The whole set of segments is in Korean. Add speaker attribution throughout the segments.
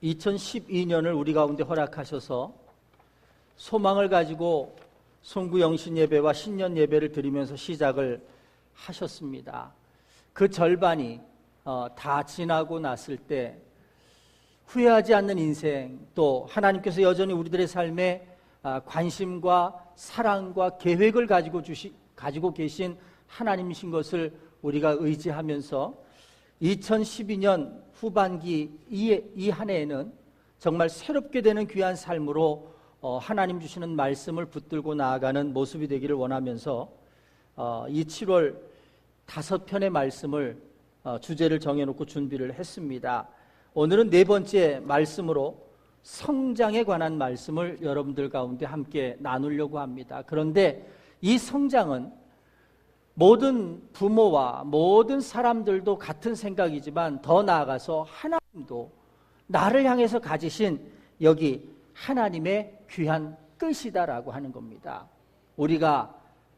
Speaker 1: 2012년을 우리 가운데 허락하셔서 소망을 가지고 송구영신 예배와 신년 예배를 드리면서 시작을 하셨습니다. 그 절반이 다 지나고 났을 때 후회하지 않는 인생, 또 하나님께서 여전히 우리들의 삶에 관심과 사랑과 계획을 가지고 계신 하나님이신 것을 우리가 의지하면서 2012년 후반기 이 한 해에는 정말 새롭게 되는 귀한 삶으로 하나님 주시는 말씀을 붙들고 나아가는 모습이 되기를 원하면서 이 7월 5편의 말씀을 주제를 정해놓고 준비를 했습니다. 오늘은 네 번째 말씀으로 성장에 관한 말씀을 여러분들 가운데 함께 나누려고 합니다. 그런데 이 성장은 모든 부모와 모든 사람들도 같은 생각이지만 더 나아가서 하나님도 나를 향해서 가지신 여기 하나님의 귀한 뜻이다라고 하는 겁니다. 우리가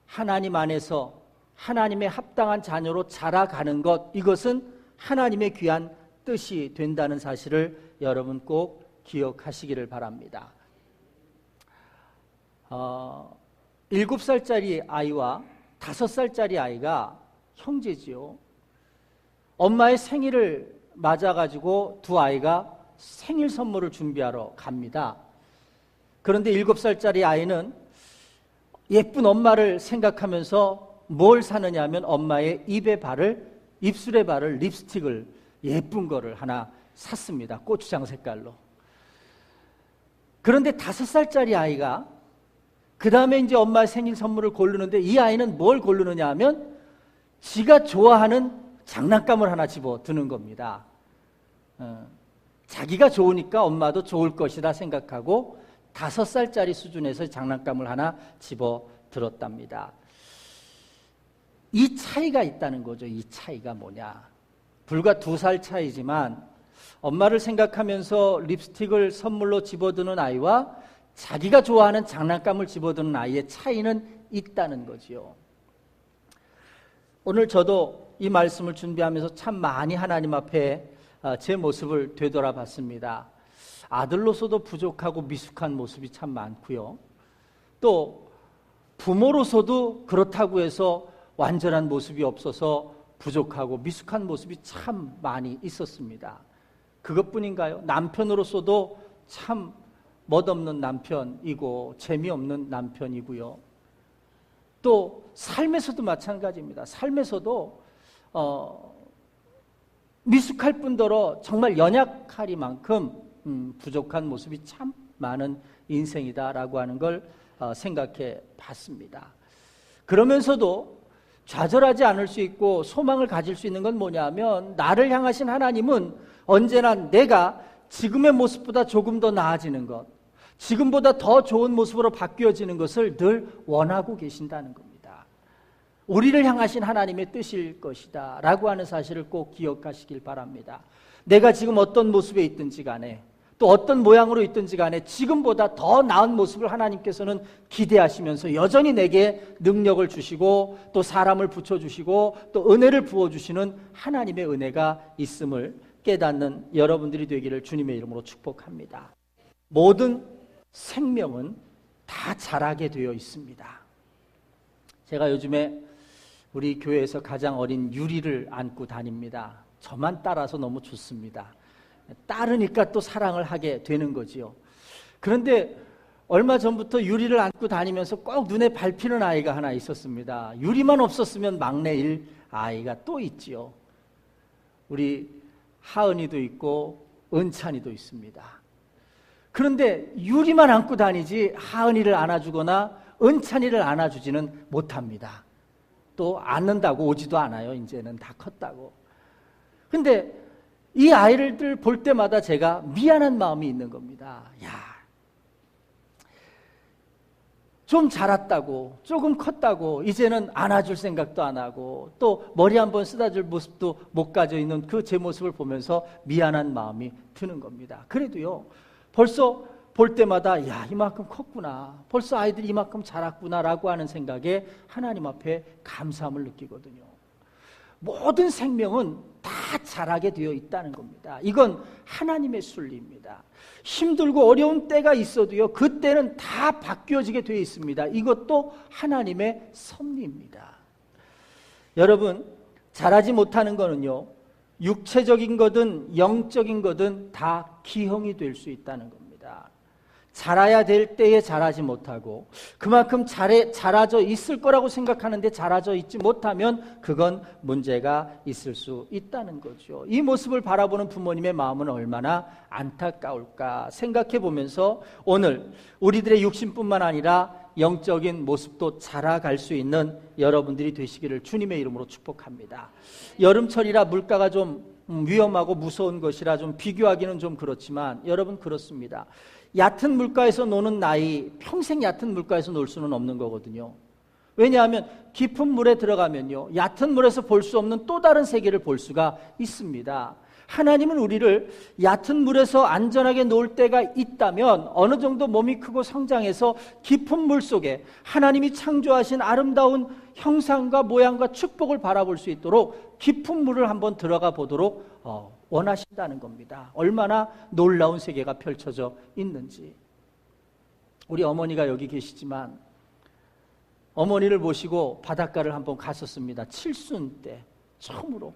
Speaker 1: 하나님 안에서 하나님의 합당한 자녀로 자라가는 것, 이것은 하나님의 귀한 뜻이 된다는 사실을 여러분 꼭 기억하시기를 바랍니다. 7살짜리 아이와 5살짜리 아이가 형제지요. 엄마의 생일을 맞아가지고 두 아이가 생일 선물을 준비하러 갑니다. 그런데 7살짜리 아이는 예쁜 엄마를 생각하면서 뭘 사느냐 하면 엄마의 입술에 바를 립스틱을 예쁜 거를 하나 샀습니다. 고추장 색깔로. 그런데 5살짜리 아이가 그 다음에 이제 엄마의 생일 선물을 고르는데 이 아이는 뭘 고르느냐 하면 지가 좋아하는 장난감을 하나 집어드는 겁니다. 자기가 좋으니까 엄마도 좋을 것이다 생각하고 5살짜리 수준에서 장난감을 하나 집어들었답니다. 이 차이가 있다는 거죠. 이 차이가 뭐냐. 불과 2살 차이지만 엄마를 생각하면서 립스틱을 선물로 집어드는 아이와 자기가 좋아하는 장난감을 집어드는 아이의 차이는 있다는 거지요. 오늘 저도 이 말씀을 준비하면서 참 많이 하나님 앞에 제 모습을 되돌아봤습니다. 아들로서도 부족하고 미숙한 모습이 참 많고요. 또 부모로서도 그렇다고 해서 완전한 모습이 없어서 부족하고 미숙한 모습이 참 많이 있었습니다. 그것뿐인가요? 남편으로서도 참 멋없는 남편이고 재미없는 남편이고요. 또 삶에서도 마찬가지입니다. 삶에서도 미숙할 뿐더러 정말 연약하리만큼 부족한 모습이 참 많은 인생이다라고 하는 걸 생각해 봤습니다. 그러면서도 좌절하지 않을 수 있고 소망을 가질 수 있는 건 뭐냐면 나를 향하신 하나님은 언제나 내가 지금의 모습보다 조금 더 나아지는 것, 지금보다 더 좋은 모습으로 바뀌어지는 것을 늘 원하고 계신다는 겁니다. 우리를 향하신 하나님의 뜻일 것이다 라고 하는 사실을 꼭 기억하시길 바랍니다. 내가 지금 어떤 모습에 있든지 간에 또 어떤 모양으로 있든지 간에 지금보다 더 나은 모습을 하나님께서는 기대하시면서 여전히 내게 능력을 주시고 또 사람을 붙여주시고 또 은혜를 부어주시는 하나님의 은혜가 있음을 깨닫는 여러분들이 되기를 주님의 이름으로 축복합니다. 모든 생명은 다 자라게 되어 있습니다. 제가 요즘에 우리 교회에서 가장 어린 유리를 안고 다닙니다. 저만 따라서 너무 좋습니다. 따르니까 또 사랑을 하게 되는 거지요. 그런데 얼마 전부터 유리를 안고 다니면서 꼭 눈에 밟히는 아이가 하나 있었습니다. 유리만 없었으면 막내일 아이가 또 있지요. 우리 하은이도 있고 은찬이도 있습니다. 그런데 유리만 안고 다니지 하은이를 안아주거나 은찬이를 안아주지는 못합니다. 또 안는다고 오지도 않아요. 이제는 다 컸다고. 근데 이 아이를 볼 때마다 제가 미안한 마음이 있는 겁니다. 야, 좀 자랐다고, 조금 컸다고 이제는 안아줄 생각도 안 하고 또 머리 한번 쓰다줄 모습도 못 가져 있는 그 제 모습을 보면서 미안한 마음이 드는 겁니다. 그래도요, 벌써 볼 때마다 야, 이만큼 컸구나, 벌써 아이들이 이만큼 자랐구나 라고 하는 생각에 하나님 앞에 감사함을 느끼거든요. 모든 생명은 다 자라게 되어 있다는 겁니다. 이건 하나님의 순리입니다. 힘들고 어려운 때가 있어도요, 그때는 다 바뀌어지게 되어 있습니다. 이것도 하나님의 섭리입니다. 여러분, 자라지 못하는 거는요, 육체적인 거든 영적인 거든 다 기형이 될 수 있다는 겁니다. 자라야 될 때에 자라지 못하고 그만큼 자라져 있을 거라고 생각하는데 자라져 있지 못하면 그건 문제가 있을 수 있다는 거죠. 이 모습을 바라보는 부모님의 마음은 얼마나 안타까울까 생각해 보면서 오늘 우리들의 육신뿐만 아니라 영적인 모습도 자라갈 수 있는 여러분들이 되시기를 주님의 이름으로 축복합니다. 여름철이라 물가가 좀 위험하고 무서운 것이라 좀 비교하기는 좀 그렇지만 여러분 그렇습니다. 얕은 물가에서 노는 나이 평생 얕은 물가에서 놀 수는 없는 거거든요. 왜냐하면 깊은 물에 들어가면요, 얕은 물에서 볼 수 없는 또 다른 세계를 볼 수가 있습니다. 하나님은 우리를 얕은 물에서 안전하게 놀 때가 있다면 어느 정도 몸이 크고 성장해서 깊은 물 속에 하나님이 창조하신 아름다운 형상과 모양과 축복을 바라볼 수 있도록 깊은 물을 한번 들어가 보도록 원하신다는 겁니다. 얼마나 놀라운 세계가 펼쳐져 있는지. 우리 어머니가 여기 계시지만 어머니를 모시고 바닷가를 한번 갔었습니다. 칠순 때 처음으로.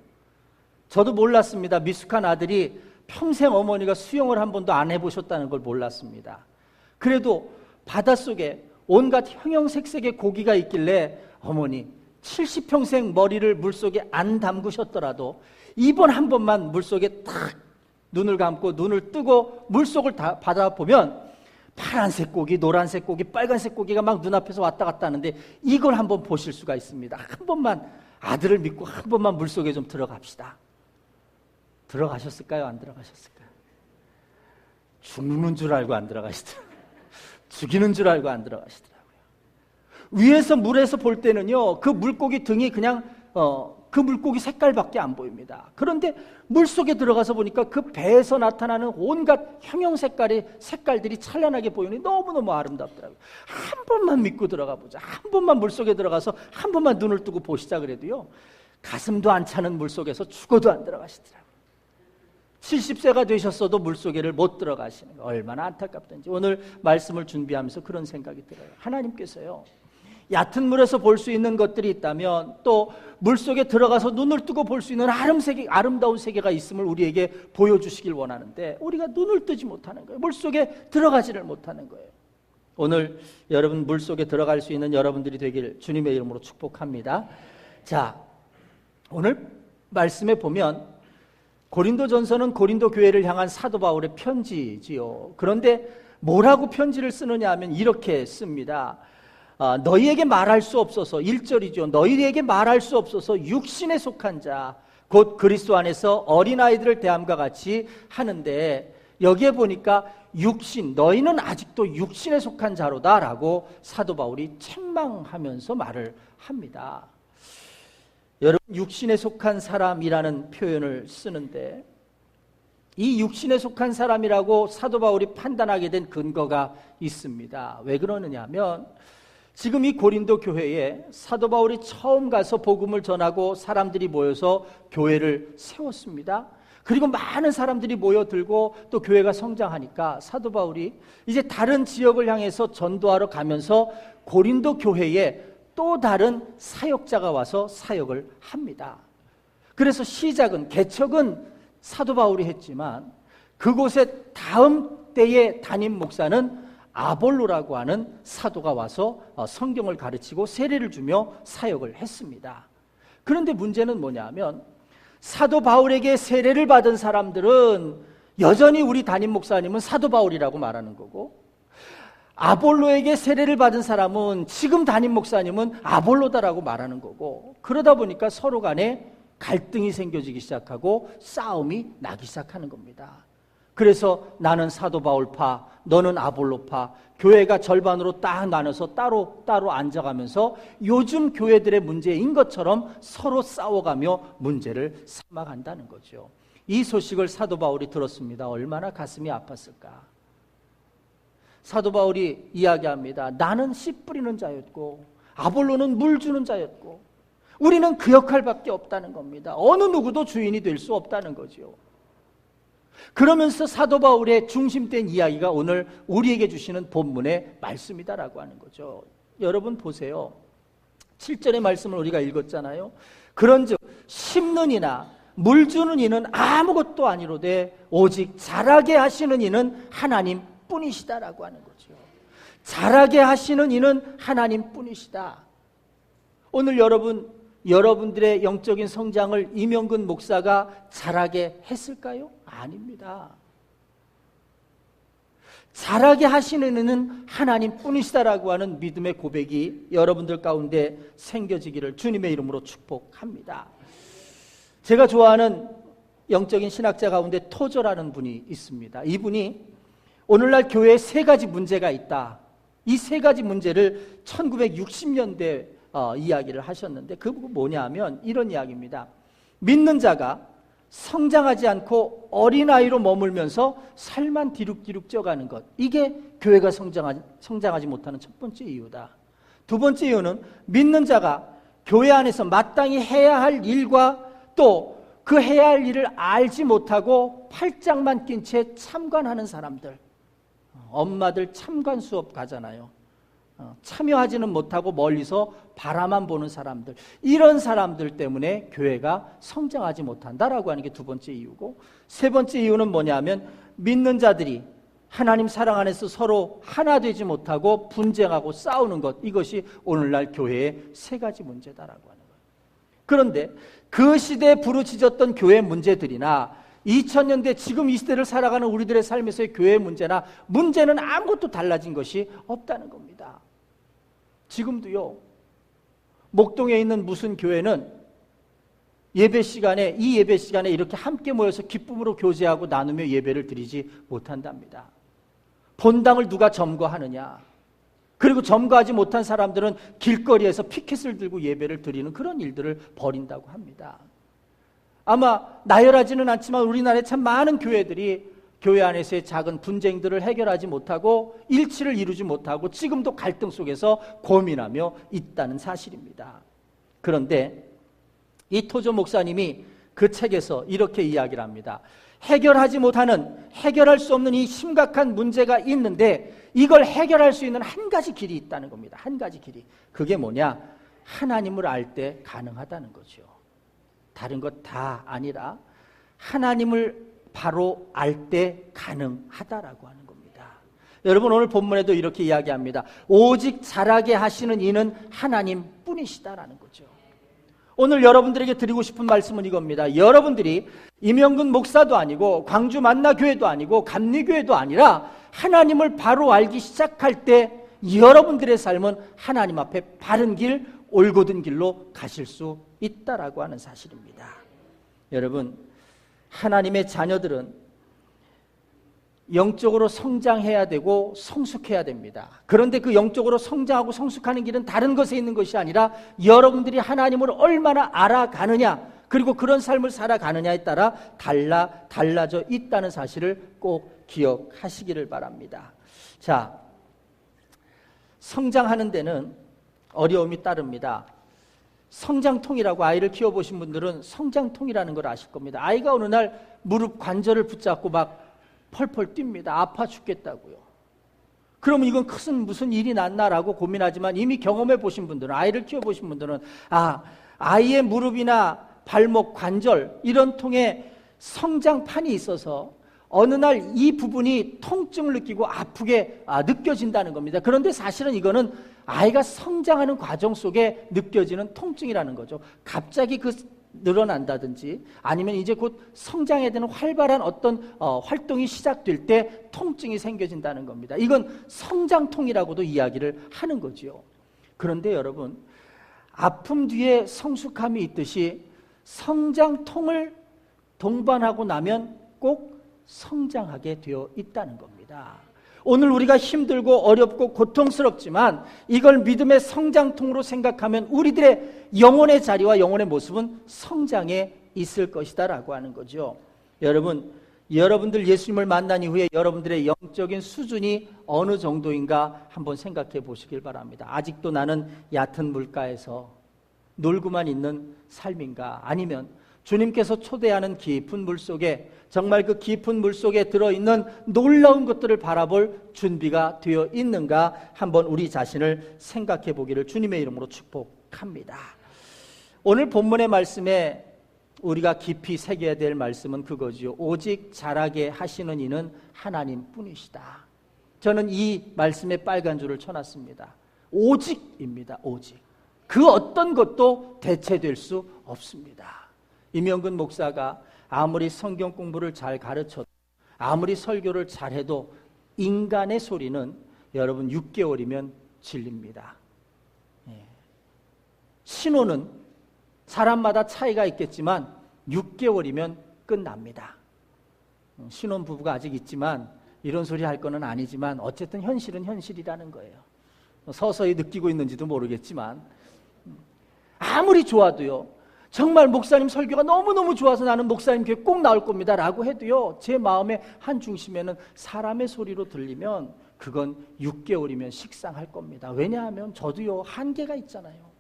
Speaker 1: 저도 몰랐습니다. 미숙한 아들이 평생 어머니가 수영을 한 번도 안 해보셨다는 걸 몰랐습니다. 그래도 바닷속에 온갖 형형색색의 고기가 있길래 어머니 70평생 머리를 물속에 안 담그셨더라도 이번 한 번만 물속에 탁 눈을 감고 눈을 뜨고 물속을 다 받아보면 파란색 고기, 노란색 고기, 빨간색 고기가 막 눈앞에서 왔다 갔다 하는데 이걸 한번 보실 수가 있습니다. 한 번만 아들을 믿고 한 번만 물속에 좀 들어갑시다. 들어가셨을까요? 안 들어가셨을까요? 죽는 줄 알고 안 들어가시더라고요. 죽이는 줄 알고 안 들어가시더라고요. 위에서 물에서 볼 때는요, 그 물고기 등이 그냥 그 물고기 색깔밖에 안 보입니다. 그런데 물속에 들어가서 보니까 그 배에서 나타나는 온갖 색깔들이 찬란하게 보이니 너무너무 아름답더라고요. 한 번만 믿고 들어가 보자. 한 번만 물속에 들어가서 한 번만 눈을 뜨고 보시자 그래도요, 가슴도 안 차는 물속에서 죽어도 안 들어가시더라고요. 70세가 되셨어도 물속에를 못 들어가시는 거 얼마나 안타깝던지 오늘 말씀을 준비하면서 그런 생각이 들어요. 하나님께서요, 얕은 물에서 볼 수 있는 것들이 있다면 또 물속에 들어가서 눈을 뜨고 볼 수 있는 아름다운 세계가 있음을 우리에게 보여주시길 원하는데 우리가 눈을 뜨지 못하는 거예요. 물속에 들어가지를 못하는 거예요. 오늘 여러분 물속에 들어갈 수 있는 여러분들이 되길 주님의 이름으로 축복합니다. 자, 오늘 말씀에 보면 고린도전서는 고린도 교회를 향한 사도 바울의 편지지요. 그런데 뭐라고 편지를 쓰느냐 하면 이렇게 씁니다. 너희에게 말할 수 없어서 1절이죠. 너희에게 말할 수 없어서 육신에 속한 자 곧 그리스도 안에서 어린아이들을 대함과 같이 하는데 여기에 보니까 육신, 너희는 아직도 육신에 속한 자로다라고 사도 바울이 책망하면서 말을 합니다. 여러분, 육신에 속한 사람이라는 표현을 쓰는데 이 육신에 속한 사람이라고 사도 바울이 판단하게 된 근거가 있습니다. 왜 그러느냐 하면 지금 이 고린도 교회에 사도 바울이 처음 가서 복음을 전하고 사람들이 모여서 교회를 세웠습니다. 그리고 많은 사람들이 모여들고 또 교회가 성장하니까 사도 바울이 이제 다른 지역을 향해서 전도하러 가면서 고린도 교회에 또 다른 사역자가 와서 사역을 합니다. 그래서 개척은 사도 바울이 했지만 그곳에 다음 때의 담임 목사는 아볼로라고 하는 사도가 와서 성경을 가르치고 세례를 주며 사역을 했습니다. 그런데 문제는 뭐냐면 사도 바울에게 세례를 받은 사람들은 여전히 우리 담임 목사님은 사도 바울이라고 말하는 거고 아볼로에게 세례를 받은 사람은 지금 담임 목사님은 아볼로다라고 말하는 거고 그러다 보니까 서로 간에 갈등이 생겨지기 시작하고 싸움이 나기 시작하는 겁니다. 그래서 나는 사도 바울파, 너는 아볼로파, 교회가 절반으로 딱 나눠서 따로 앉아가면서 요즘 교회들의 문제인 것처럼 서로 싸워가며 문제를 삼아간다는 거죠. 이 소식을 사도 바울이 들었습니다. 얼마나 가슴이 아팠을까. 사도 바울이 이야기합니다. 나는 씨 뿌리는 자였고 아볼로는 물 주는 자였고 우리는 그 역할밖에 없다는 겁니다. 어느 누구도 주인이 될 수 없다는 거죠. 그러면서 사도 바울의 중심된 이야기가 오늘 우리에게 주시는 본문의 말씀이다라고 하는 거죠. 여러분 보세요. 7절의 말씀을 우리가 읽었잖아요. 그런즉 심는 이나 물 주는 이는 아무것도 아니로되 오직 자라게 하시는 이는 하나님 뿐이시다라고 하는 거죠. 자라게 하시는 이는 하나님 뿐이시다. 오늘 여러분들의 영적인 성장을 이명근 목사가 자라게 했을까요? 아닙니다. 자라게 하시는 이는 하나님 뿐이시다라고 하는 믿음의 고백이 여러분들 가운데 생겨지기를 주님의 이름으로 축복합니다. 제가 좋아하는 영적인 신학자 가운데 토저라는 분이 있습니다. 이분이 오늘날 교회에 세 가지 문제가 있다. 이 세 가지 문제를 1960년대 이야기를 하셨는데 그게 뭐냐 하면 이런 이야기입니다. 믿는 자가 성장하지 않고 어린아이로 머물면서 살만 뒤룩뒤룩 쪄가는 것, 이게 교회가 성장하지 못하는 첫 번째 이유다. 두 번째 이유는 믿는 자가 교회 안에서 마땅히 해야 할 일과 또 그 해야 할 일을 알지 못하고 팔짱만 낀 채 참관하는 사람들. 엄마들 참관 수업 가잖아요. 참여하지는 못하고 멀리서 바라만 보는 사람들, 이런 사람들 때문에 교회가 성장하지 못한다라고 하는 게 두 번째 이유고, 세 번째 이유는 뭐냐면 믿는 자들이 하나님 사랑 안에서 서로 하나 되지 못하고 분쟁하고 싸우는 것, 이것이 오늘날 교회의 세 가지 문제다라고 하는 거예요. 그런데 그 시대에 부르짖었던 교회 문제들이나 2000년대 지금 이 시대를 살아가는 우리들의 삶에서의 교회의 문제는 아무것도 달라진 것이 없다는 겁니다. 지금도요, 목동에 있는 무슨 교회는 이 예배 시간에 이렇게 함께 모여서 기쁨으로 교제하고 나누며 예배를 드리지 못한답니다. 본당을 누가 점거하느냐, 그리고 점거하지 못한 사람들은 길거리에서 피켓을 들고 예배를 드리는 그런 일들을 벌인다고 합니다. 아마 나열하지는 않지만 우리나라에 참 많은 교회들이 교회 안에서의 작은 분쟁들을 해결하지 못하고 일치를 이루지 못하고 지금도 갈등 속에서 고민하며 있다는 사실입니다. 그런데 이 토저 목사님이 그 책에서 이렇게 이야기를 합니다. 해결할 수 없는 이 심각한 문제가 있는데 이걸 해결할 수 있는 한 가지 길이 있다는 겁니다. 한 가지 길이. 그게 뭐냐? 하나님을 알 때 가능하다는 거죠. 다른 것 다 아니라 하나님을 바로 알 때 가능하다라고 하는 겁니다. 여러분 오늘 본문에도 이렇게 이야기합니다. 오직 자라게 하시는 이는 하나님 뿐이시다라는 거죠. 오늘 여러분들에게 드리고 싶은 말씀은 이겁니다. 여러분들이 임영근 목사도 아니고 광주 만나교회도 아니고 감리교회도 아니라 하나님을 바로 알기 시작할 때 여러분들의 삶은 하나님 앞에 바른 길, 올곧은 길로 가실 수 있다라고 하는 사실입니다. 여러분, 하나님의 자녀들은 영적으로 성장해야 되고 성숙해야 됩니다. 그런데 그 영적으로 성장하고 성숙하는 길은 다른 것에 있는 것이 아니라 여러분들이 하나님을 얼마나 알아가느냐, 그리고 그런 삶을 살아가느냐에 따라 달라져 있다는 사실을 꼭 기억하시기를 바랍니다. 자, 성장하는 데는 어려움이 따릅니다. 성장통이라고 아이를 키워보신 분들은 성장통이라는 걸 아실 겁니다. 아이가 어느 날 무릎 관절을 붙잡고 막 펄펄 뜁니다. 아파 죽겠다고요. 그러면 이건 무슨 일이 났나라고 고민하지만 이미 경험해 보신 분들은, 아이를 키워보신 분들은 아이의 무릎이나 발목, 관절 이런 통에 성장판이 있어서 어느 날 이 부분이 통증을 느끼고 아프게 느껴진다는 겁니다. 그런데 사실은 이거는 아이가 성장하는 과정 속에 느껴지는 통증이라는 거죠. 갑자기 늘어난다든지 아니면 이제 곧 성장해야 되는 활발한 어떤 활동이 시작될 때 통증이 생겨진다는 겁니다. 이건 성장통이라고도 이야기를 하는 거죠. 그런데 여러분, 아픔 뒤에 성숙함이 있듯이 성장통을 동반하고 나면 꼭 성장하게 되어 있다는 겁니다. 오늘 우리가 힘들고 어렵고 고통스럽지만 이걸 믿음의 성장통으로 생각하면 우리들의 영혼의 자리와 영혼의 모습은 성장해 있을 것이다 라고 하는 거죠. 여러분들 예수님을 만난 이후에 여러분들의 영적인 수준이 어느 정도인가 한번 생각해 보시길 바랍니다. 아직도 나는 얕은 물가에서 놀고만 있는 삶인가? 아니면 주님께서 초대하는 깊은 물속에, 정말 그 깊은 물속에 들어있는 놀라운 것들을 바라볼 준비가 되어 있는가? 한번 우리 자신을 생각해 보기를 주님의 이름으로 축복합니다. 오늘 본문의 말씀에 우리가 깊이 새겨야 될 말씀은 그거지요. 오직 자라게 하시는 이는 하나님뿐이시다. 저는 이 말씀에 빨간 줄을 쳐놨습니다. 오직입니다. 오직. 그 어떤 것도 대체될 수 없습니다. 이명근 목사가 아무리 성경 공부를 잘 가르쳐도, 아무리 설교를 잘해도 인간의 소리는 여러분 6개월이면 질립니다. 신호는 사람마다 차이가 있겠지만 6개월이면 끝납니다. 신혼부부가 아직 있지만 이런 소리 할 거는 아니지만 어쨌든 현실은 현실이라는 거예요. 서서히 느끼고 있는지도 모르겠지만 아무리 좋아도요, 정말 목사님 설교가 너무너무 좋아서 나는 목사님 교회 꼭 나올 겁니다 라고 해도요, 제 마음의 한 중심에는 사람의 소리로 들리면 그건 6개월이면 식상할 겁니다. 왜냐하면 저도요 한계가 있잖아요.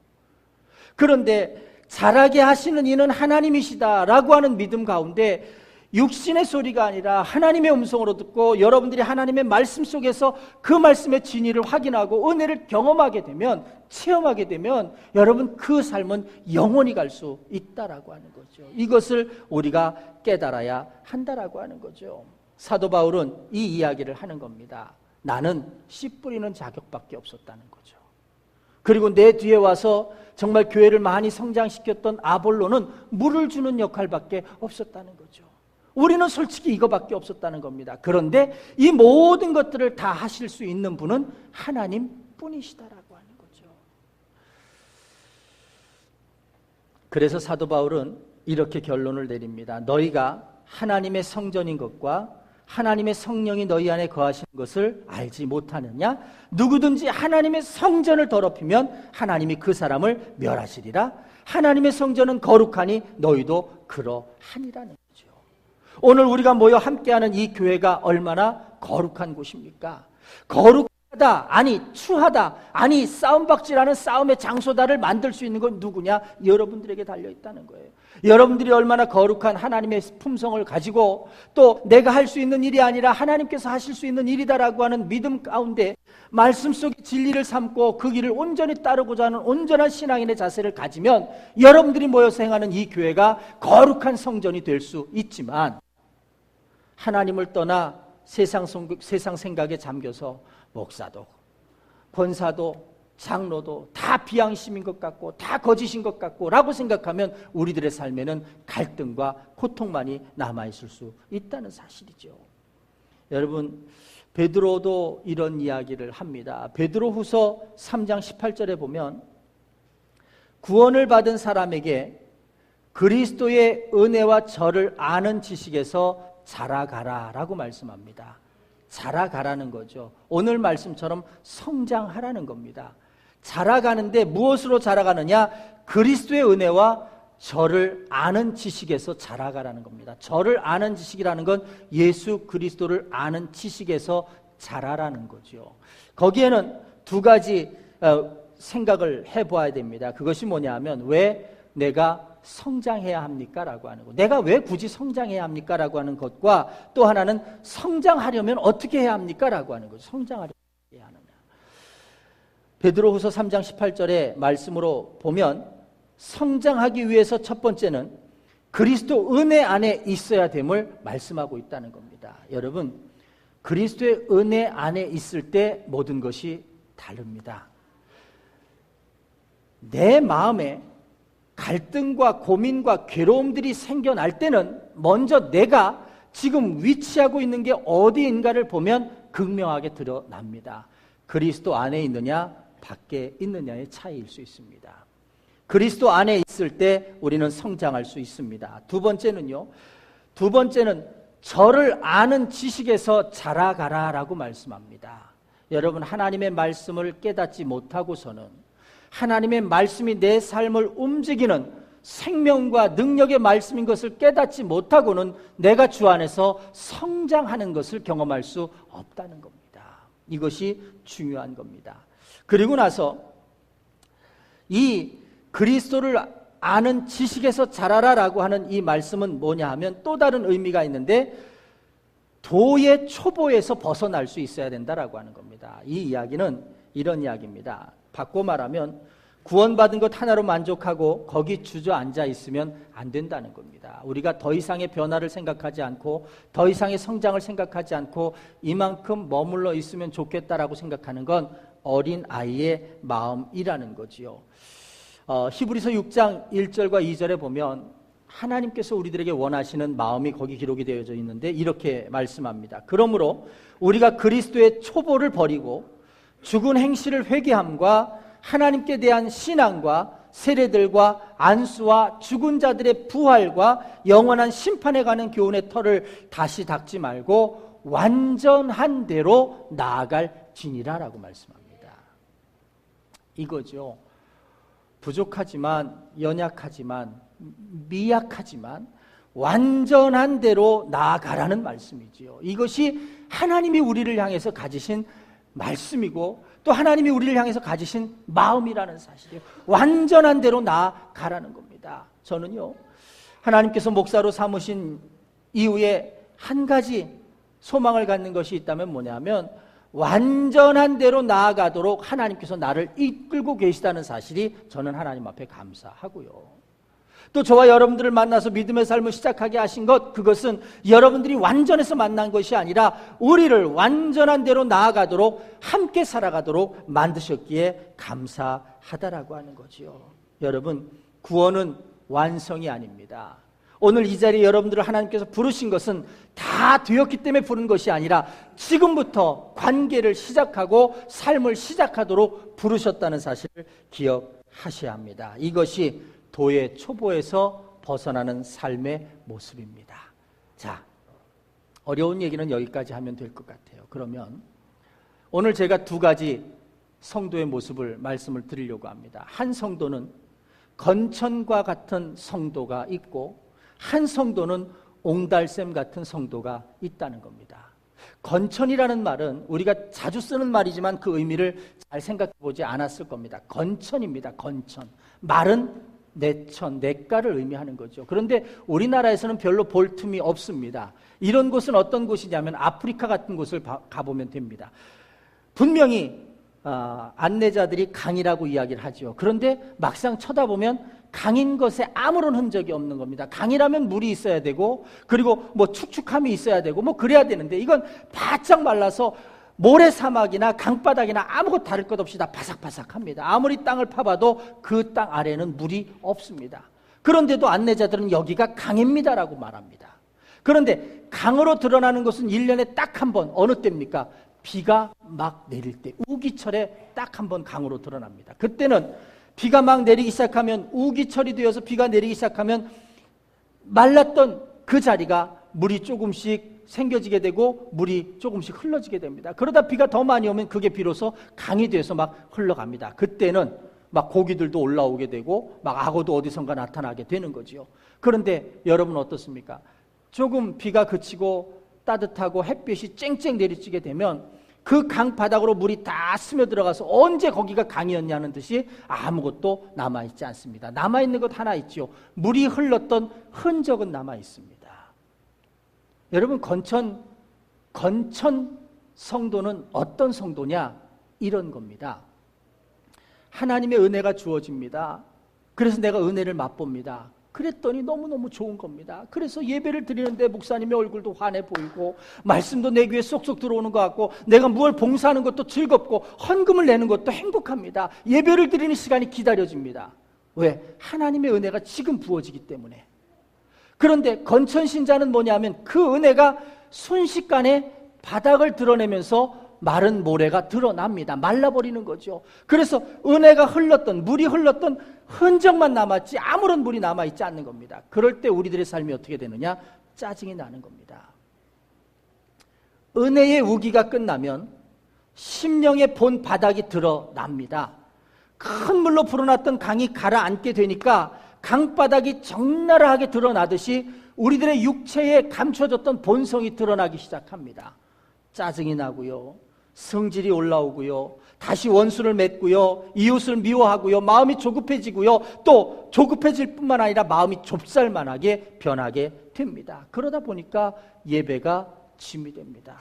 Speaker 1: 그런데 자라게 하시는 이는 하나님이시다 라고 하는 믿음 가운데 육신의 소리가 아니라 하나님의 음성으로 듣고 여러분들이 하나님의 말씀 속에서 그 말씀의 진리를 확인하고 은혜를 경험하게 되면, 체험하게 되면 여러분 그 삶은 영원히 갈 수 있다라고 하는 거죠. 이것을 우리가 깨달아야 한다라고 하는 거죠. 사도 바울은 이 이야기를 하는 겁니다. 나는 씨 뿌리는 자격밖에 없었다는 거죠. 그리고 내 뒤에 와서 정말 교회를 많이 성장시켰던 아볼로는 물을 주는 역할밖에 없었다는 거죠. 우리는 솔직히 이거밖에 없었다는 겁니다. 그런데 이 모든 것들을 다 하실 수 있는 분은 하나님뿐이시다라고 하는 거죠. 그래서 사도 바울은 이렇게 결론을 내립니다. 너희가 하나님의 성전인 것과 하나님의 성령이 너희 안에 거하시는 것을 알지 못하느냐? 누구든지 하나님의 성전을 더럽히면 하나님이 그 사람을 멸하시리라. 하나님의 성전은 거룩하니 너희도 그러하니라는 거죠. 오늘 우리가 모여 함께하는 이 교회가 얼마나 거룩한 곳입니까? 거룩하다, 아니 추하다, 아니 싸움박질하는 싸움의 장소다를 만들 수 있는 건 누구냐? 여러분들에게 달려있다는 거예요. 여러분들이 얼마나 거룩한 하나님의 품성을 가지고 또 내가 할 수 있는 일이 아니라 하나님께서 하실 수 있는 일이다라고 하는 믿음 가운데 말씀 속의 진리를 삼고 그 길을 온전히 따르고자 하는 온전한 신앙인의 자세를 가지면 여러분들이 모여서 행하는 이 교회가 거룩한 성전이 될 수 있지만, 하나님을 떠나 세상 생각에 잠겨서 목사도 권사도 장로도 다 비양심인 것 같고 다 거짓인 것 같고 라고 생각하면 우리들의 삶에는 갈등과 고통만이 남아있을 수 있다는 사실이죠. 여러분, 베드로도 이런 이야기를 합니다. 베드로후서 3장 18절에 보면 구원을 받은 사람에게 그리스도의 은혜와 저를 아는 지식에서 자라가라 라고 말씀합니다. 자라가라는 거죠. 오늘 말씀처럼 성장하라는 겁니다. 자라가는데 무엇으로 자라가느냐? 그리스도의 은혜와 저를 아는 지식에서 자라가라는 겁니다. 저를 아는 지식이라는 건 예수 그리스도를 아는 지식에서 자라라는 거죠. 거기에는 두 가지 생각을 해보아야 됩니다. 그것이 뭐냐면, 왜 내가 성장해야 합니까? 라고 하는 것. 내가 왜 굳이 성장해야 합니까? 라고 하는 것과 또 하나는 성장하려면 어떻게 해야 합니까? 라고 하는 거죠. 성장하려면 어떻게 해야 하느냐. 베드로후서 3장 18절의 말씀으로 보면 성장하기 위해서 첫 번째는 그리스도 은혜 안에 있어야 됨을 말씀하고 있다는 겁니다. 여러분, 그리스도의 은혜 안에 있을 때 모든 것이 다릅니다. 내 마음에 갈등과 고민과 괴로움들이 생겨날 때는 먼저 내가 지금 위치하고 있는 게 어디인가를 보면 극명하게 드러납니다. 그리스도 안에 있느냐 밖에 있느냐의 차이일 수 있습니다. 그리스도 안에 있을 때 우리는 성장할 수 있습니다. 두 번째는 저를 아는 지식에서 자라가라라고 말씀합니다. 여러분, 하나님의 말씀을 깨닫지 못하고서는, 하나님의 말씀이 내 삶을 움직이는 생명과 능력의 말씀인 것을 깨닫지 못하고는 내가 주 안에서 성장하는 것을 경험할 수 없다는 겁니다. 이것이 중요한 겁니다. 그리고 나서 이 그리스도를 아는 지식에서 자라라라고 하는 이 말씀은 뭐냐 하면 또 다른 의미가 있는데 도의 초보에서 벗어날 수 있어야 된다라고 하는 겁니다. 이 이야기는 이런 이야기입니다. 바꿔 말하면 구원받은 것 하나로 만족하고 거기 주저앉아 있으면 안 된다는 겁니다. 우리가 더 이상의 변화를 생각하지 않고 더 이상의 성장을 생각하지 않고 이만큼 머물러 있으면 좋겠다라고 생각하는 건 어린 아이의 마음이라는 거지요. 히브리서 6장 1절과 2절에 보면 하나님께서 우리들에게 원하시는 마음이 거기 기록이 되어져 있는데 이렇게 말씀합니다. 그러므로 우리가 그리스도의 초보를 버리고 죽은 행실을 회개함과 하나님께 대한 신앙과 세례들과 안수와 죽은 자들의 부활과 영원한 심판에 가는 교훈의 털을 다시 닦지 말고 완전한 대로 나아갈지니라라고 말씀합니다. 이거죠. 부족하지만 연약하지만 미약하지만 완전한 대로 나아가라는 말씀이지요. 이것이 하나님이 우리를 향해서 가지신 말씀이고 또 하나님이 우리를 향해서 가지신 마음이라는 사실이에요. 완전한 대로 나아가라는 겁니다. 저는요, 하나님께서 목사로 삼으신 이후에 한 가지 소망을 갖는 것이 있다면 뭐냐면 완전한 대로 나아가도록 하나님께서 나를 이끌고 계시다는 사실이 저는 하나님 앞에 감사하고요. 또 저와 여러분들을 만나서 믿음의 삶을 시작하게 하신 것, 그것은 여러분들이 완전해서 만난 것이 아니라 우리를 완전한 대로 나아가도록 함께 살아가도록 만드셨기에 감사하다라고 하는 거지요. 여러분, 구원은 완성이 아닙니다. 오늘 이 자리에 여러분들을 하나님께서 부르신 것은 다 되었기 때문에 부른 것이 아니라 지금부터 관계를 시작하고 삶을 시작하도록 부르셨다는 사실을 기억하셔야 합니다. 이것이 도의 초보에서 벗어나는 삶의 모습입니다. 자, 어려운 얘기는 여기까지 하면 될 것 같아요. 그러면 오늘 제가 두 가지 성도의 모습을 말씀을 드리려고 합니다. 한 성도는 건천과 같은 성도가 있고 한 성도는 옹달샘 같은 성도가 있다는 겁니다. 건천이라는 말은 우리가 자주 쓰는 말이지만 그 의미를 잘 생각해 보지 않았을 겁니다. 건천입니다. 건천. 말은 내천, 내가를 의미하는 거죠. 그런데 우리나라에서는 별로 볼 틈이 없습니다. 이런 곳은 어떤 곳이냐면 아프리카 같은 곳을 가보면 됩니다. 분명히 안내자들이 강이라고 이야기를 하죠. 그런데 막상 쳐다보면 강인 것에 아무런 흔적이 없는 겁니다. 강이라면 물이 있어야 되고 그리고 뭐 축축함이 있어야 되고 뭐 그래야 되는데 이건 바짝 말라서 모래사막이나 강바닥이나 아무것도 다를 것 없이 다 바삭바삭합니다. 아무리 땅을 파봐도 그 땅 아래는 물이 없습니다. 그런데도 안내자들은 여기가 강입니다라고 말합니다. 그런데 강으로 드러나는 것은 1년에 딱 한 번, 어느 때입니까? 비가 막 내릴 때, 우기철에 딱 한 번 강으로 드러납니다. 그때는 비가 막 내리기 시작하면, 우기철이 되어서 비가 내리기 시작하면 말랐던 그 자리가 물이 조금씩 생겨지게 되고 물이 조금씩 흘러지게 됩니다. 그러다 비가 더 많이 오면 그게 비로소 강이 돼서 막 흘러갑니다. 그때는 막 고기들도 올라오게 되고 막 악어도 어디선가 나타나게 되는 거지요. 그런데 여러분 어떻습니까? 조금 비가 그치고 따뜻하고 햇빛이 쨍쨍 내리쬐게 되면 그 강 바닥으로 물이 다 스며들어가서 언제 거기가 강이었냐는 듯이 아무것도 남아있지 않습니다. 남아있는 것 하나 있죠. 물이 흘렀던 흔적은 남아있습니다. 여러분, 건천 성도는 어떤 성도냐? 이런 겁니다. 하나님의 은혜가 주어집니다. 그래서 내가 은혜를 맛봅니다. 그랬더니 너무너무 좋은 겁니다. 그래서 예배를 드리는데 목사님의 얼굴도 환해 보이고 말씀도 내 귀에 쏙쏙 들어오는 것 같고 내가 무엇 봉사하는 것도 즐겁고 헌금을 내는 것도 행복합니다. 예배를 드리는 시간이 기다려집니다. 왜? 하나님의 은혜가 지금 부어지기 때문에. 그런데 건천신자는 뭐냐면 그 은혜가 순식간에 바닥을 드러내면서 마른 모래가 드러납니다. 말라버리는 거죠. 그래서 은혜가 흘렀던, 물이 흘렀던 흔적만 남았지 아무런 물이 남아있지 않는 겁니다. 그럴 때 우리들의 삶이 어떻게 되느냐? 짜증이 나는 겁니다. 은혜의 우기가 끝나면 심령의 본 바닥이 드러납니다. 큰 물로 불어났던 강이 가라앉게 되니까 강바닥이 적나라하게 드러나듯이 우리들의 육체에 감춰졌던 본성이 드러나기 시작합니다. 짜증이 나고요. 성질이 올라오고요, 다시 원수를 맺고요, 이웃을 미워하고요, 마음이 조급해지고요, 또 조급해질 뿐만 아니라 마음이 좁쌀만하게 변하게 됩니다. 그러다 보니까 예배가 짐이 됩니다.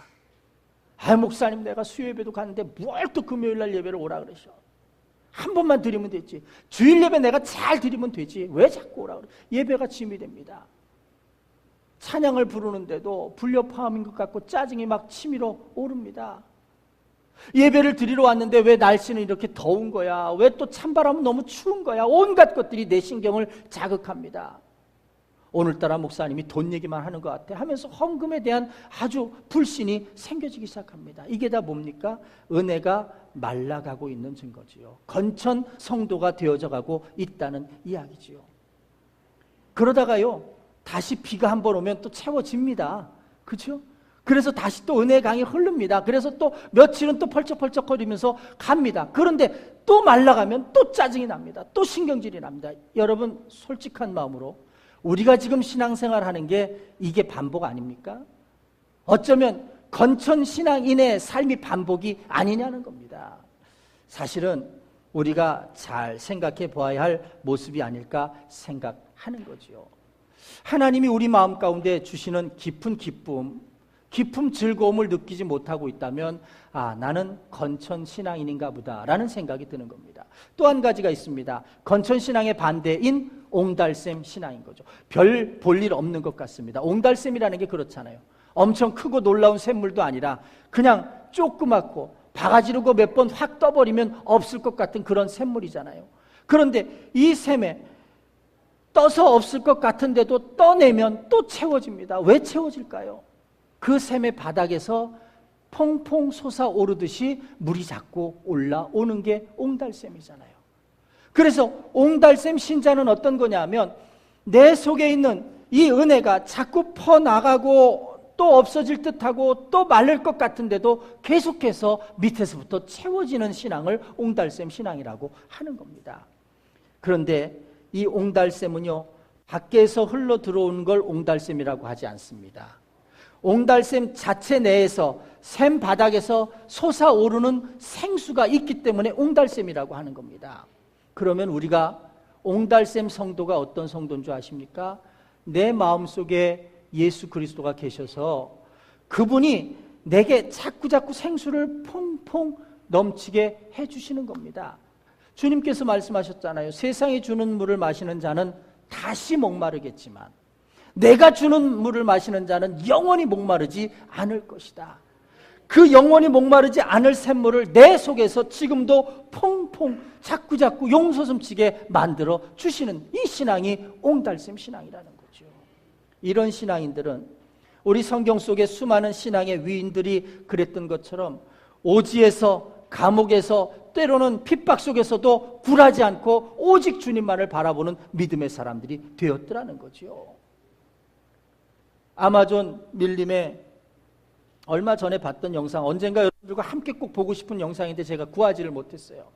Speaker 1: 목사님, 내가 수요예배도 갔는데 뭘 또 금요일날 예배를 오라 그러셔. 한 번만 드리면 되지. 주일 예배 내가 잘 드리면 되지. 왜 자꾸 오라 그래. 예배가 짐이 됩니다. 찬양을 부르는데도 불협화음인 것 같고 짜증이 막 치밀어 오릅니다. 예배를 드리러 왔는데 왜 날씨는 이렇게 더운 거야? 왜 또 찬바람은 너무 추운 거야? 온갖 것들이 내 신경을 자극합니다. 오늘따라 목사님이 돈 얘기만 하는 것 같아 하면서 헌금에 대한 아주 불신이 생겨지기 시작합니다. 이게 다 뭡니까? 은혜가 말라가고 있는 증거지요. 건천 성도가 되어져 가고 있다는 이야기지요. 그러다가요, 다시 비가 한번 오면 또 채워집니다. 그렇죠? 그래서 다시 또 은혜의 강이 흐릅니다. 그래서 또 며칠은 또 펄쩍펄쩍거리면서 갑니다. 그런데 또 말라가면 또 짜증이 납니다. 또 신경질이 납니다. 여러분, 솔직한 마음으로 우리가 지금 신앙생활하는 게 이게 반복 아닙니까? 어쩌면 건천 신앙인의 삶이 반복이 아니냐는 겁니다. 사실은 우리가 잘 생각해 보아야 할 모습이 아닐까 생각하는 거죠. 하나님이 우리 마음 가운데 주시는 깊은 기쁨, 깊은 즐거움을 느끼지 못하고 있다면 나는 건천 신앙인인가 보다 라는 생각이 드는 겁니다. 또 한 가지가 있습니다. 건천 신앙의 반대인 옹달샘 신앙인 거죠. 별 볼 일 없는 것 같습니다. 옹달샘이라는 게 그렇잖아요. 엄청 크고 놀라운 샘물도 아니라 그냥 조그맣고 바가지로 몇 번 확 떠버리면 없을 것 같은 그런 샘물이잖아요. 그런데 이 샘에 떠서 없을 것 같은데도 떠내면 또 채워집니다. 왜 채워질까요? 그 샘의 바닥에서 퐁퐁 솟아오르듯이 물이 자꾸 올라오는 게 옹달샘이잖아요. 그래서 옹달샘 신자는 어떤 거냐면 내 속에 있는 이 은혜가 자꾸 퍼나가고 또 없어질 듯하고 또 마를 것 같은데도 계속해서 밑에서부터 채워지는 신앙을 옹달샘 신앙이라고 하는 겁니다. 그런데 이 옹달샘은요, 밖에서 흘러 들어오는 걸 옹달샘이라고 하지 않습니다. 옹달샘 자체 내에서 샘 바닥에서 솟아오르는 생수가 있기 때문에 옹달샘이라고 하는 겁니다. 그러면 우리가 옹달샘 성도가 어떤 성도인 줄 아십니까? 내 마음속에 예수 그리스도가 계셔서 그분이 내게 자꾸자꾸 생수를 퐁퐁 넘치게 해주시는 겁니다. 주님께서 말씀하셨잖아요. 세상이 주는 물을 마시는 자는 다시 목마르겠지만 내가 주는 물을 마시는 자는 영원히 목마르지 않을 것이다. 그 영원히 목마르지 않을 샘물을 내 속에서 지금도 퐁퐁 자꾸자꾸 용솟음치게 만들어 주시는 이 신앙이 옹달샘 신앙이라는 거죠. 이런 신앙인들은 우리 성경 속에 수많은 신앙의 위인들이 그랬던 것처럼 오지에서, 감옥에서, 때로는 핍박 속에서도 굴하지 않고 오직 주님만을 바라보는 믿음의 사람들이 되었더라는 거죠. 아마존 밀림에 얼마 전에 봤던 영상, 언젠가 여러분들과 함께 꼭 보고 싶은 영상인데 제가 구하지를 못했어요.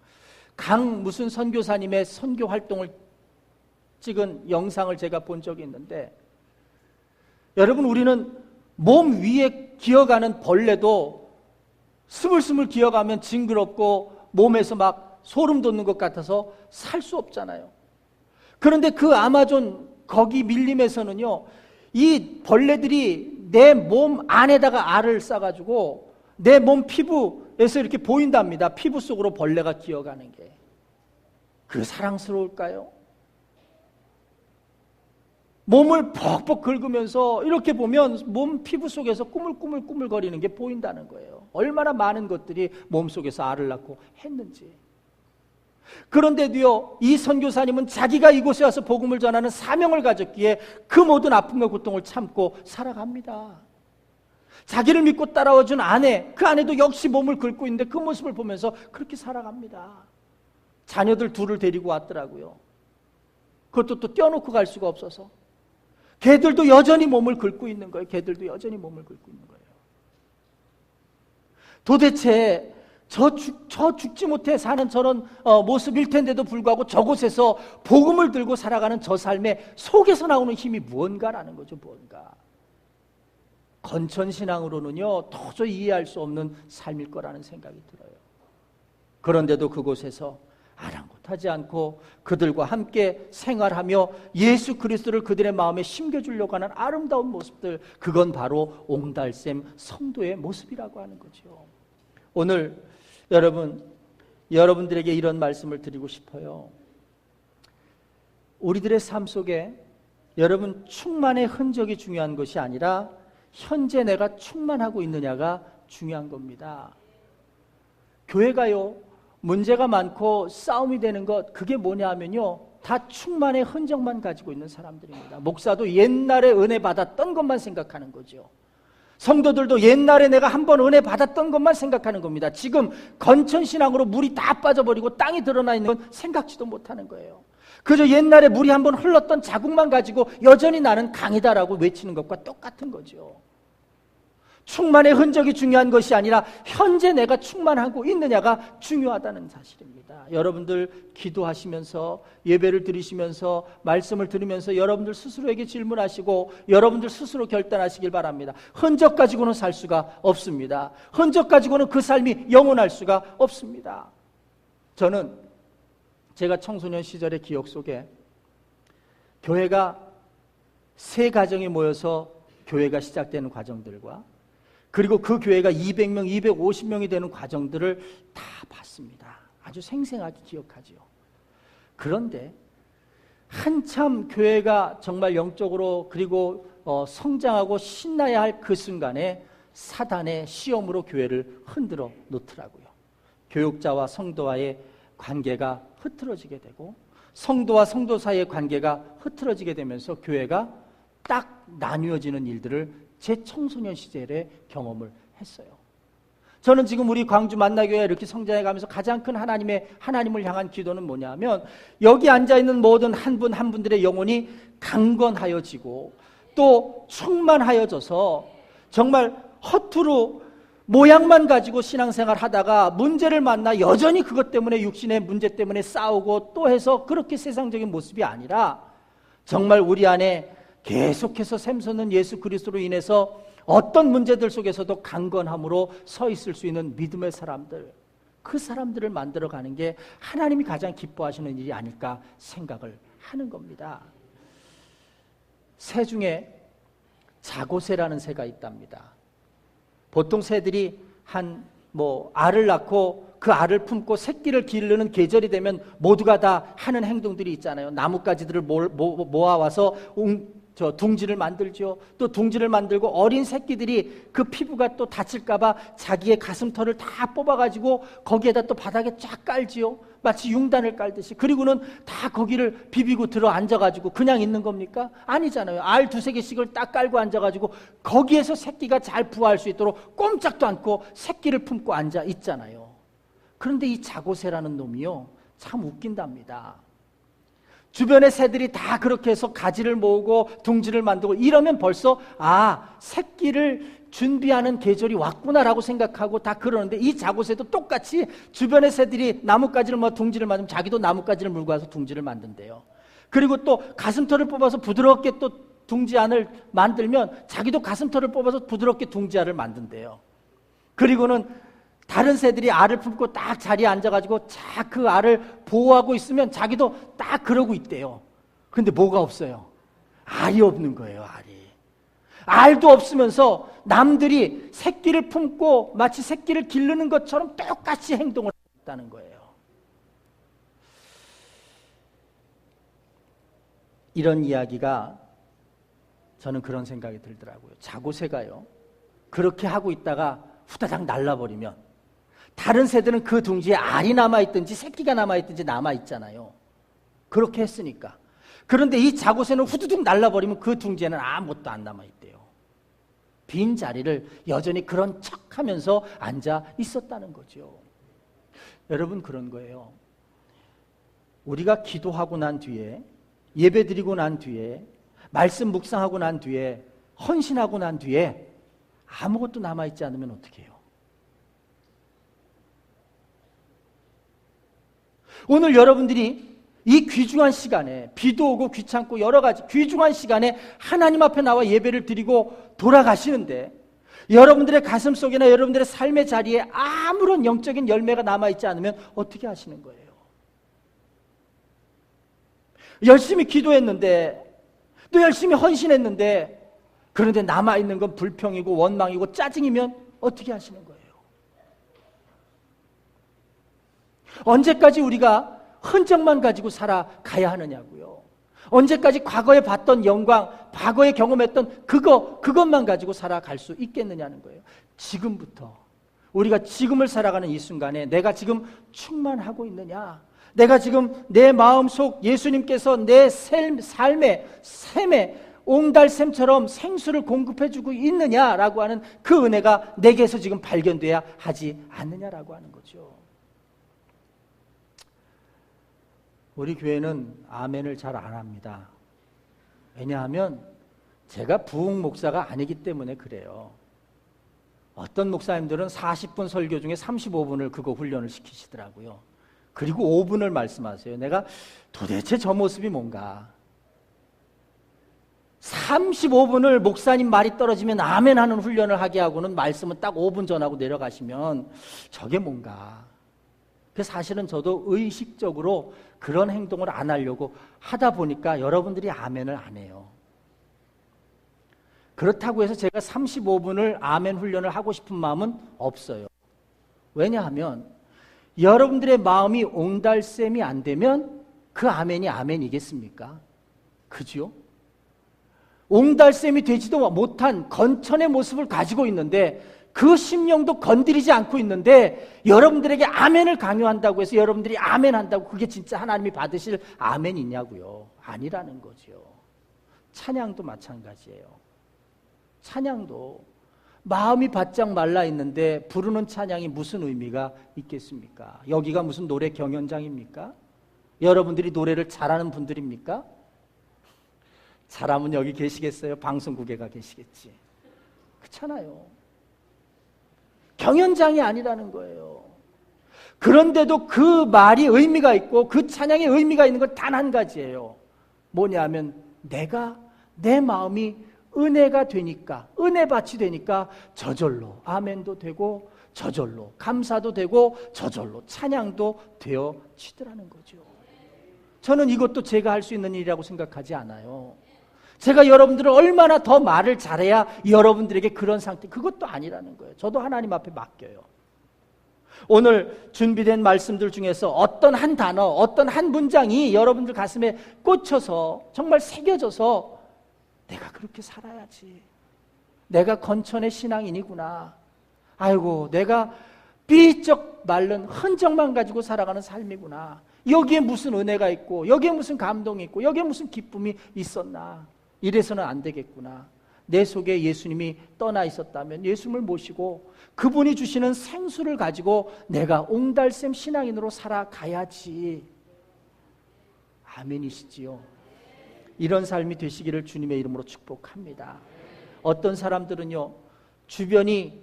Speaker 1: 강 무슨 선교사님의 선교 활동을 찍은 영상을 제가 본 적이 있는데, 여러분, 우리는 몸 위에 기어가는 벌레도 스물스물 기어가면 징그럽고 몸에서 막 소름 돋는 것 같아서 살 수 없잖아요. 그런데 그 아마존 거기 밀림에서는요, 이 벌레들이 내 몸 안에다가 알을 싸가지고 내 몸 피부에서 이렇게 보인답니다. 피부 속으로 벌레가 기어가는 게. 그 사랑스러울까요? 몸을 벅벅 긁으면서 이렇게 보면 몸 피부 속에서 꾸물꾸물 거리는 게 보인다는 거예요. 얼마나 많은 것들이 몸 속에서 알을 낳고 했는지. 그런데도요, 이 선교사님은 자기가 이곳에 와서 복음을 전하는 사명을 가졌기에 그 모든 아픔과 고통을 참고 살아갑니다. 자기를 믿고 따라와준 아내, 그 아내도 역시 몸을 긁고 있는데 그 모습을 보면서 그렇게 살아갑니다. 자녀들 둘을 데리고 왔더라고요. 그것도 또 떼어놓고 갈 수가 없어서. 걔들도 여전히 몸을 긁고 있는 거예요. 걔들도 여전히 몸을 긁고 있는 거예요. 도대체 저 죽지 못해 사는 저런 모습일 텐데도 불구하고 저곳에서 복음을 들고 살아가는 저 삶의 속에서 나오는 힘이 무언가라는 거죠. 무언가. 건천신앙으로는요 도저히 이해할 수 없는 삶일 거라는 생각이 들어요. 그런데도 그곳에서 아랑곳하지 않고 그들과 함께 생활하며 예수 그리스도를 그들의 마음에 심겨주려고 하는 아름다운 모습들, 그건 바로 옹달샘 성도의 모습이라고 하는 거죠. 오늘 여러분들에게 이런 말씀을 드리고 싶어요. 우리들의 삶 속에 여러분 충만의 흔적이 중요한 것이 아니라 현재 내가 충만하고 있느냐가 중요한 겁니다. 교회가요 문제가 많고 싸움이 되는 것, 그게 뭐냐 하면요 다 충만의 흔적만 가지고 있는 사람들입니다. 목사도 옛날에 은혜 받았던 것만 생각하는 거죠. 성도들도 옛날에 내가 한번 은혜 받았던 것만 생각하는 겁니다. 지금 건천신앙으로 물이 다 빠져버리고 땅이 드러나 있는 건 생각지도 못하는 거예요. 그저 옛날에 물이 한번 흘렀던 자국만 가지고 여전히 나는 강이다라고 외치는 것과 똑같은 거죠. 충만의 흔적이 중요한 것이 아니라 현재 내가 충만하고 있느냐가 중요하다는 사실입니다. 여러분들 기도하시면서 예배를 드리시면서 말씀을 들으면서 여러분들 스스로에게 질문하시고 여러분들 스스로 결단하시길 바랍니다. 흔적 가지고는 살 수가 없습니다. 흔적 가지고는 그 삶이 영원할 수가 없습니다. 저는 제가 청소년 시절의 기억 속에 교회가 세 가정이 모여서 교회가 시작되는 과정들과 그리고 그 교회가 200명, 250명이 되는 과정들을 다 봤습니다. 아주 생생하게 기억하죠. 그런데 한참 교회가 정말 영적으로 그리고 성장하고 신나야 할 그 순간에 사단의 시험으로 교회를 흔들어 놓더라고요. 교육자와 성도와의 관계가 흐트러지게 되고 성도와 성도 사이의 관계가 흐트러지게 되면서 교회가 딱 나뉘어지는 일들을 제 청소년 시절에 경험을 했어요. 저는 지금 우리 광주 만나교회 이렇게 성장해 가면서 가장 큰 하나님을 향한 기도는 뭐냐면 여기 앉아있는 모든 한 분 한 분들의 영혼이 강건하여지고 또 충만하여져서 정말 허투루 모양만 가지고 신앙생활 하다가 문제를 만나 여전히 그것 때문에 육신의 문제 때문에 싸우고 또 해서 그렇게 세상적인 모습이 아니라 정말 우리 안에 계속해서 샘솟는 예수 그리스도로 인해서 어떤 문제들 속에서도 강건함으로 서 있을 수 있는 믿음의 사람들, 그 사람들을 만들어가는 게 하나님이 가장 기뻐하시는 일이 아닐까 생각을 하는 겁니다. 새 중에 자고새라는 새가 있답니다. 보통 새들이 알을 낳고 그 알을 품고 새끼를 기르는 계절이 되면 모두가 다 하는 행동들이 있잖아요. 나뭇가지들을 모아와서 둥지를 만들죠. 또 둥지를 만들고 어린 새끼들이 그 피부가 또 다칠까봐 자기의 가슴털을 다 뽑아가지고 거기에다 또 바닥에 쫙 깔지요. 마치 융단을 깔듯이. 그리고는 다 거기를 비비고 들어 앉아가지고 그냥 있는 겁니까? 아니잖아요. 알 두세 개씩을 딱 깔고 앉아가지고 거기에서 새끼가 잘 부화할 수 있도록 꼼짝도 않고 새끼를 품고 앉아 있잖아요. 그런데 이 자고새라는 놈이요 참 웃긴답니다. 주변의 새들이 다 그렇게 해서 가지를 모으고 둥지를 만들고 이러면 벌써 새끼를 준비하는 계절이 왔구나라고 생각하고 다 그러는데 이 자고새도 똑같이 주변의 새들이 나뭇가지를 둥지를 만들면 자기도 나뭇가지를 물고 와서 둥지를 만든대요. 그리고 또 가슴털을 뽑아서 부드럽게 또 둥지 안을 만들면 자기도 가슴털을 뽑아서 부드럽게 둥지 안을 만든대요. 그리고는 다른 새들이 알을 품고 딱 자리에 앉아가지고 그 알을 보호하고 있으면 자기도 딱 그러고 있대요. 근데 뭐가 없어요? 알이 없는 거예요, 알이. 알도 없으면서 남들이 새끼를 품고 마치 새끼를 기르는 것처럼 똑같이 행동을 했다는 거예요. 이런 이야기가 저는 그런 생각이 들더라고요. 자고새가요, 그렇게 하고 있다가 후다닥 날라버리면 다른 새들은 그 둥지에 알이 남아있든지 새끼가 남아있든지 남아있잖아요. 그렇게 했으니까. 그런데 이 자고새는 후두둑 날라버리면 그 둥지에는 아무것도 안 남아있대요. 빈 자리를 여전히 그런 척하면서 앉아 있었다는 거죠. 여러분, 그런 거예요. 우리가 기도하고 난 뒤에, 예배드리고 난 뒤에, 말씀 묵상하고 난 뒤에, 헌신하고 난 뒤에 아무것도 남아있지 않으면 어떻게 해요? 오늘 여러분들이 이 귀중한 시간에, 비도 오고 귀찮고 여러 가지 귀중한 시간에 하나님 앞에 나와 예배를 드리고 돌아가시는데 여러분들의 가슴 속이나 여러분들의 삶의 자리에 아무런 영적인 열매가 남아있지 않으면 어떻게 하시는 거예요? 열심히 기도했는데, 또 열심히 헌신했는데, 그런데 남아있는 건 불평이고 원망이고 짜증이면 어떻게 하시는 거예요? 언제까지 우리가 흔적만 가지고 살아가야 하느냐고요. 언제까지 과거에 봤던 영광, 과거에 경험했던 그것만 가지고 살아갈 수 있겠느냐는 거예요. 지금부터 우리가 지금을 살아가는 이 순간에 내가 지금 충만하고 있느냐, 내가 지금 내 마음속 예수님께서 내 삶의 샘에 옹달샘처럼 생수를 공급해주고 있느냐라고 하는 그 은혜가 내게서 지금 발견돼야 하지 않느냐라고 하는 거죠. 우리 교회는 아멘을 잘 안 합니다. 왜냐하면 제가 부흥 목사가 아니기 때문에 그래요. 어떤 목사님들은 40분 설교 중에 35분을 그거 훈련을 시키시더라고요. 그리고 5분을 말씀하세요. 내가 도대체 저 모습이 뭔가. 35분을 목사님 말이 떨어지면 아멘 하는 훈련을 하게 하고는 말씀은 딱 5분 전하고 내려가시면 저게 뭔가. 사실은 저도 의식적으로 그런 행동을 안 하려고 하다 보니까 여러분들이 아멘을 안 해요. 그렇다고 해서 제가 35분을 아멘 훈련을 하고 싶은 마음은 없어요. 왜냐하면 여러분들의 마음이 옹달샘이 안 되면 그 아멘이 아멘이겠습니까? 그죠? 옹달샘이 되지도 못한 건천의 모습을 가지고 있는데 그 심령도 건드리지 않고 있는데 여러분들에게 아멘을 강요한다고 해서 여러분들이 아멘 한다고 그게 진짜 하나님이 받으실 아멘이냐고요? 아니라는 거죠. 찬양도 마찬가지예요. 찬양도 마음이 바짝 말라 있는데 부르는 찬양이 무슨 의미가 있겠습니까? 여기가 무슨 노래 경연장입니까? 여러분들이 노래를 잘하는 분들입니까? 잘하면 여기 계시겠어요? 방송국에 가 계시겠지. 그렇잖아요. 경연장이 아니라는 거예요. 그런데도 그 말이 의미가 있고 그 찬양에 의미가 있는 건 단 한 가지예요. 뭐냐면 내가 내 마음이 은혜가 되니까, 은혜밭이 되니까 저절로 아멘도 되고 저절로 감사도 되고 저절로 찬양도 되어지더라는 거죠. 저는 이것도 제가 할 수 있는 일이라고 생각하지 않아요. 제가 여러분들을 얼마나 더 말을 잘해야 여러분들에게 그런 상태, 그것도 아니라는 거예요. 저도 하나님 앞에 맡겨요. 오늘 준비된 말씀들 중에서 어떤 한 단어, 어떤 한 문장이 여러분들 가슴에 꽂혀서 정말 새겨져서 내가 그렇게 살아야지. 내가 건천의 신앙인이구나. 아이고, 내가 삐쩍 마른 흔적만 가지고 살아가는 삶이구나. 여기에 무슨 은혜가 있고, 여기에 무슨 감동이 있고, 여기에 무슨 기쁨이 있었나. 이래서는 안 되겠구나. 내 속에 예수님이 떠나 있었다면 예수님을 모시고 그분이 주시는 생수를 가지고 내가 옹달샘 신앙인으로 살아가야지. 아멘이시지요. 이런 삶이 되시기를 주님의 이름으로 축복합니다. 어떤 사람들은요, 주변이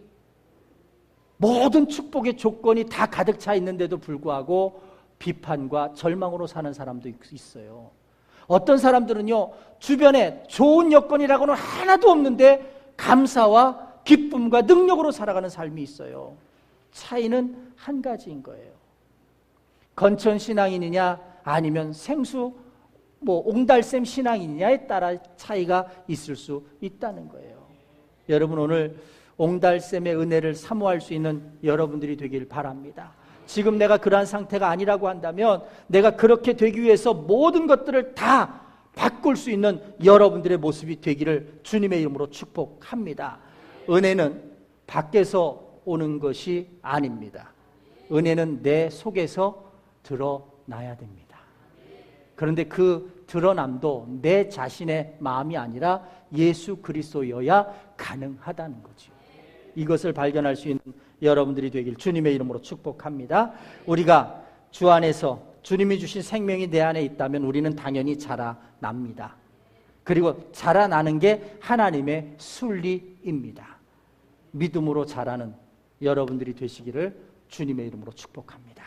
Speaker 1: 모든 축복의 조건이 다 가득 차 있는데도 불구하고 비판과 절망으로 사는 사람도 있어요. 어떤 사람들은요, 주변에 좋은 여건이라고는 하나도 없는데 감사와 기쁨과 능력으로 살아가는 삶이 있어요. 차이는 한 가지인 거예요. 건천 신앙인이냐 아니면 생수 옹달샘 신앙인이냐에 따라 차이가 있을 수 있다는 거예요. 여러분, 오늘 옹달샘의 은혜를 사모할 수 있는 여러분들이 되길 바랍니다. 지금 내가 그러한 상태가 아니라고 한다면 내가 그렇게 되기 위해서 모든 것들을 다 바꿀 수 있는 여러분들의 모습이 되기를 주님의 이름으로 축복합니다. 은혜는 밖에서 오는 것이 아닙니다. 은혜는 내 속에서 드러나야 됩니다. 그런데 그 드러남도 내 자신의 마음이 아니라 예수 그리스도여야 가능하다는 거죠. 이것을 발견할 수 있는 여러분들이 되길 주님의 이름으로 축복합니다. 우리가 주 안에서 주님이 주신 생명이 내 안에 있다면 우리는 당연히 자라납니다. 그리고 자라나는 게 하나님의 순리입니다. 믿음으로 자라는 여러분들이 되시기를 주님의 이름으로 축복합니다.